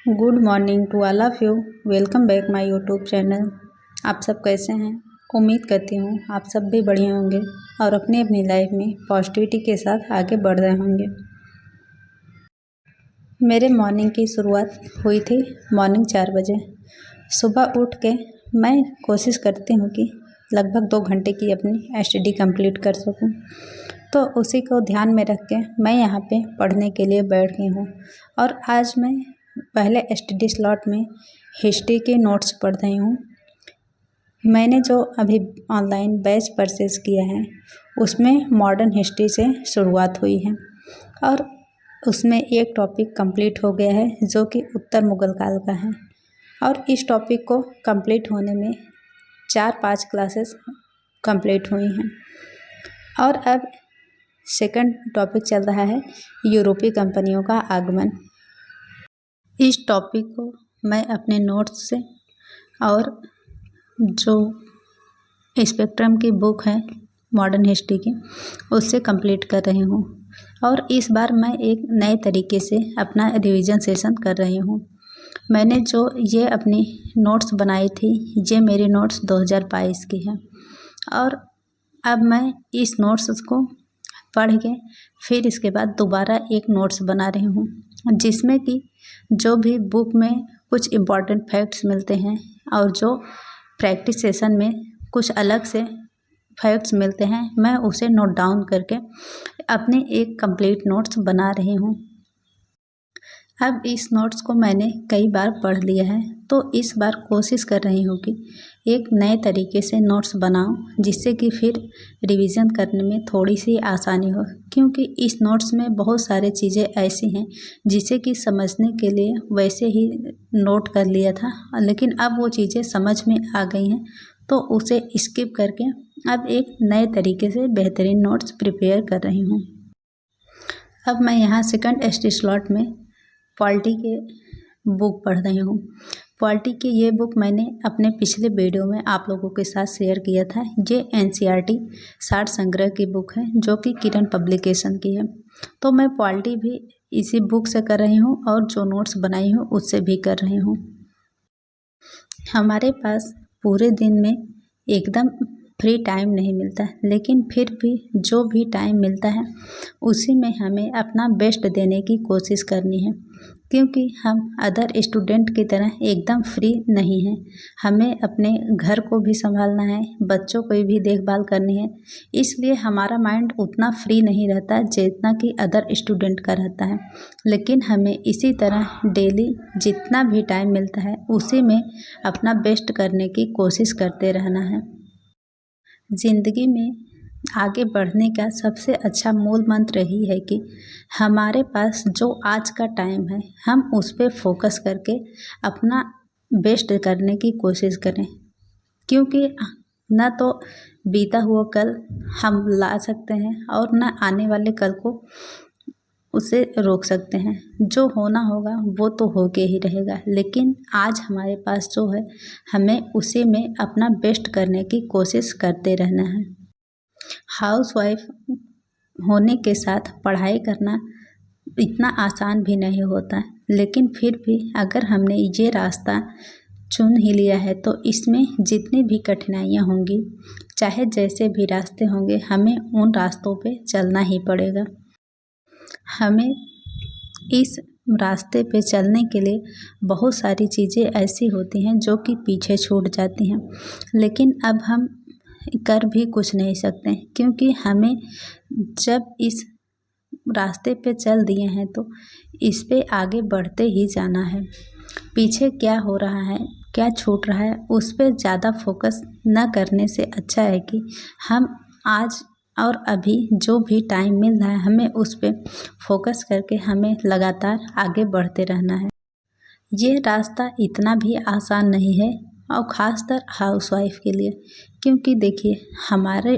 Good morning to all of you. Welcome back my YouTube channel. आप सब कैसे हैं? उम्मीद करती हूँ आप सब भी बढ़िया होंगे और अपनी अपनी लाइफ में पॉजिटिविटी के साथ आगे बढ़ रहे होंगे। मेरे मॉर्निंग की शुरुआत हुई थी मॉर्निंग 4 बजे। सुबह उठ के मैं कोशिश करती हूँ कि लगभग 2 घंटे की अपनी स्टडी कंप्लीट कर सकूँ, तो उसी को ध्यान में रख के मैं यहाँ पे पढ़ने के लिए बैठ गई हूँ। और आज मैं पहले स्टडी स्लॉट में हिस्ट्री के नोट्स पढ़ रही हूँ। मैंने जो अभी ऑनलाइन बैच परचेज़ किया है उसमें मॉडर्न हिस्ट्री से शुरुआत हुई है और उसमें एक टॉपिक कंप्लीट हो गया है जो कि उत्तर मुग़ल काल का है। और इस टॉपिक को कंप्लीट होने में 4-5 क्लासेस कंप्लीट हुई हैं। और अब सेकंड टॉपिक चल रहा है यूरोपीय कंपनियों का आगमन। इस टॉपिक को मैं अपने नोट्स से और जो स्पेक्ट्रम की बुक है मॉडर्न हिस्ट्री की उससे कंप्लीट कर रही हूँ। और इस बार मैं एक नए तरीके से अपना रिवीजन सेशन कर रही हूँ। मैंने जो ये अपनी नोट्स बनाई थी ये मेरी नोट्स 2022 की है और अब मैं इस नोट्स को पढ़ के फिर इसके बाद दोबारा एक नोट्स बना रही हूँ जिसमें कि जो भी बुक में कुछ इम्पॉर्टेंट फैक्ट्स मिलते हैं और जो प्रैक्टिस सेशन में कुछ अलग से फैक्ट्स मिलते हैं मैं उसे नोट डाउन करके अपने एक कंप्लीट नोट्स बना रही हूँ। अब इस नोट्स को मैंने कई बार पढ़ लिया है तो इस बार कोशिश कर रही हूँ कि एक नए तरीके से नोट्स बनाऊँ जिससे कि फिर रिवीजन करने में थोड़ी सी आसानी हो, क्योंकि इस नोट्स में बहुत सारी चीज़ें ऐसी हैं जिसे कि समझने के लिए वैसे ही नोट कर लिया था लेकिन अब वो चीज़ें समझ में आ गई हैं तो उसे स्किप करके अब एक नए तरीके से बेहतरीन नोट्स प्रिपेयर कर रही हूँ। अब मैं यहाँ सेकंड एसटी स्लॉट में पॉलिटी के बुक पढ़ रही हूँ। पॉलिटी की ये बुक मैंने अपने पिछले वीडियो में आप लोगों के साथ शेयर किया था। ये एनसीईआरटी सार संग्रह की बुक है जो कि किरण पब्लिकेशन की है। तो मैं पॉलिटी भी इसी बुक से कर रही हूँ और जो नोट्स बनाई हूँ उससे भी कर रही हूँ। हमारे पास पूरे दिन में एकदम फ्री टाइम नहीं मिलता, लेकिन फिर भी जो भी टाइम मिलता है उसी में हमें अपना बेस्ट देने की कोशिश करनी है, क्योंकि हम अदर स्टूडेंट की तरह एकदम फ्री नहीं हैं। हमें अपने घर को भी संभालना है, बच्चों को भी देखभाल करनी है, इसलिए हमारा माइंड उतना फ्री नहीं रहता जितना कि अदर स्टूडेंट का रहता है। लेकिन हमें इसी तरह डेली जितना भी टाइम मिलता है उसी में अपना बेस्ट करने की कोशिश करते रहना है। ज़िंदगी में आगे बढ़ने का सबसे अच्छा मूल मंत्र यही है कि हमारे पास जो आज का टाइम है हम उस पर फोकस करके अपना बेस्ट करने की कोशिश करें, क्योंकि ना तो बीता हुआ कल हम ला सकते हैं और ना आने वाले कल को उसे रोक सकते हैं। जो होना होगा वो तो होके ही रहेगा, लेकिन आज हमारे पास जो है हमें उसी में अपना बेस्ट करने की कोशिश करते रहना है। हाउसवाइफ होने के साथ पढ़ाई करना इतना आसान भी नहीं होता, लेकिन फिर भी अगर हमने ये रास्ता चुन ही लिया है तो इसमें जितनी भी कठिनाइयाँ होंगी, चाहे जैसे भी रास्ते होंगे, हमें उन रास्तों पे चलना ही पड़ेगा। हमें इस रास्ते पे चलने के लिए बहुत सारी चीज़ें ऐसी होती हैं जो कि पीछे छूट जाती हैं, लेकिन अब हम कर भी कुछ नहीं सकते, क्योंकि हमें जब इस रास्ते पे चल दिए हैं तो इस पे आगे बढ़ते ही जाना है। पीछे क्या हो रहा है, क्या छूट रहा है, उस पे ज़्यादा फोकस न करने से अच्छा है कि हम आज और अभी जो भी टाइम मिल रहा है हमें उस पे फोकस करके हमें लगातार आगे बढ़ते रहना है। ये रास्ता इतना भी आसान नहीं है और ख़ासकर हाउसवाइफ के लिए, क्योंकि देखिए हमारे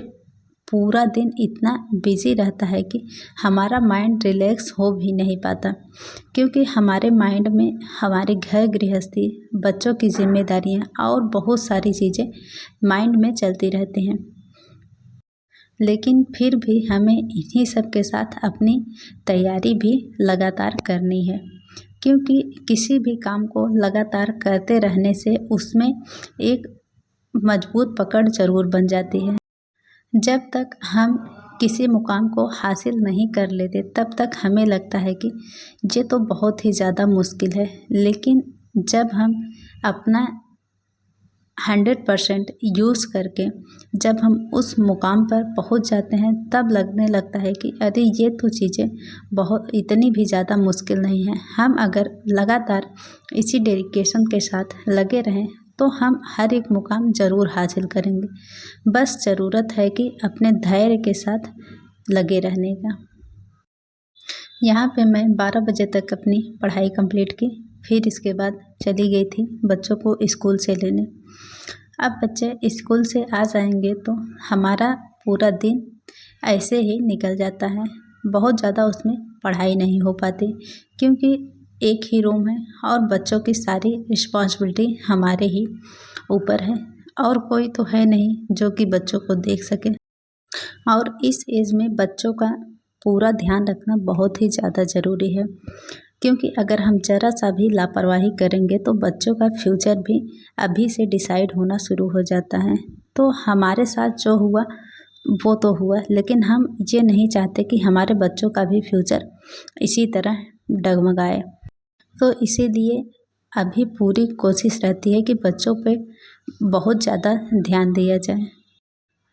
पूरा दिन इतना बिजी रहता है कि हमारा माइंड रिलैक्स हो भी नहीं पाता, क्योंकि हमारे माइंड में हमारे घर गृहस्थी, बच्चों की जिम्मेदारियां और बहुत सारी चीज़ें माइंड में चलती रहती हैं। लेकिन फिर भी हमें इन्हीं सब के साथ अपनी तैयारी भी लगातार करनी है, क्योंकि किसी भी काम को लगातार करते रहने से उसमें एक मजबूत पकड़ ज़रूर बन जाती है। जब तक हम किसी मुकाम को हासिल नहीं कर लेते तब तक हमें लगता है कि ये तो बहुत ही ज़्यादा मुश्किल है, लेकिन जब हम अपना 100% यूज़ करके जब हम उस मुकाम पर पहुंच जाते हैं तब लगने लगता है कि अरे ये तो चीज़ें बहुत इतनी भी ज़्यादा मुश्किल नहीं है। हम अगर लगातार इसी डेडिकेशन के साथ लगे रहें तो हम हर एक मुकाम ज़रूर हासिल करेंगे। बस ज़रूरत है कि अपने धैर्य के साथ लगे रहने का। यहाँ पे मैं 12 बजे तक अपनी पढ़ाई कंप्लीट की, फिर इसके बाद चली गई थी बच्चों को स्कूल से लेने। अब बच्चे स्कूल से आ जाएंगे तो हमारा पूरा दिन ऐसे ही निकल जाता है। बहुत ज़्यादा उसमें पढ़ाई नहीं हो पाती क्योंकि एक ही रूम है और बच्चों की सारी रिस्पॉन्सिबिलिटी हमारे ही ऊपर है और कोई तो है नहीं जो कि बच्चों को देख सके। और इस एज में बच्चों का पूरा ध्यान रखना बहुत ही ज़्यादा ज़रूरी है, क्योंकि अगर हम ज़रा सा भी लापरवाही करेंगे तो बच्चों का फ्यूचर भी अभी से डिसाइड होना शुरू हो जाता है। तो हमारे साथ जो हुआ वो तो हुआ, लेकिन हम ये नहीं चाहते कि हमारे बच्चों का भी फ्यूचर इसी तरह डगमगाए। तो इसीलिए अभी पूरी कोशिश रहती है कि बच्चों पे बहुत ज़्यादा ध्यान दिया जाए।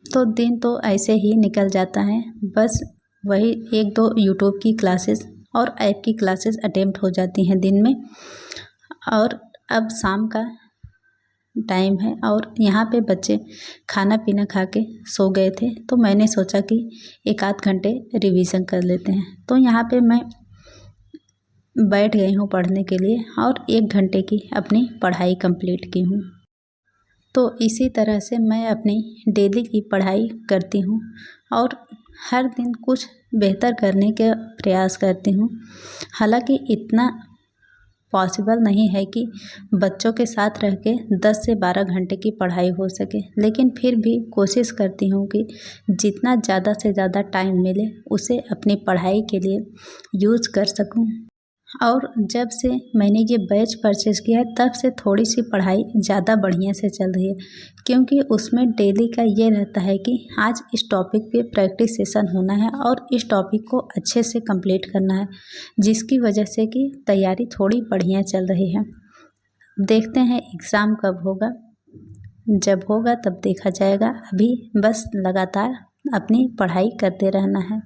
तो दिन तो ऐसे ही निकल जाता है, बस वही 1-2 यूट्यूब की क्लासेस और ऐप की क्लासेस अटेम्प्ट हो जाती हैं दिन में। और अब शाम का टाइम है और यहाँ पे बच्चे खाना पीना खा के सो गए थे, तो मैंने सोचा कि 1 आध घंटे रिवीजन कर लेते हैं। तो यहाँ पे मैं बैठ गई हूँ पढ़ने के लिए और 1 घंटे की अपनी पढ़ाई कंप्लीट की हूँ। तो इसी तरह से मैं अपनी डेली की पढ़ाई करती हूँ और हर दिन कुछ बेहतर करने का प्रयास करती हूँ। हालांकि इतना पॉसिबल नहीं है कि बच्चों के साथ रह के 10 से 12 घंटे की पढ़ाई हो सके, लेकिन फिर भी कोशिश करती हूँ कि जितना ज़्यादा से ज़्यादा टाइम मिले उसे अपनी पढ़ाई के लिए यूज़ कर सकूँ। और जब से मैंने ये बैच परचेज़ किया है तब से थोड़ी सी पढ़ाई ज़्यादा बढ़िया से चल रही है, क्योंकि उसमें डेली का ये रहता है कि आज इस टॉपिक पे प्रैक्टिस सेशन होना है और इस टॉपिक को अच्छे से कंप्लीट करना है, जिसकी वजह से कि तैयारी थोड़ी बढ़िया चल रही है। देखते हैं एग्ज़ाम कब होगा, जब होगा तब देखा जाएगा। अभी बस लगातार अपनी पढ़ाई करते रहना है।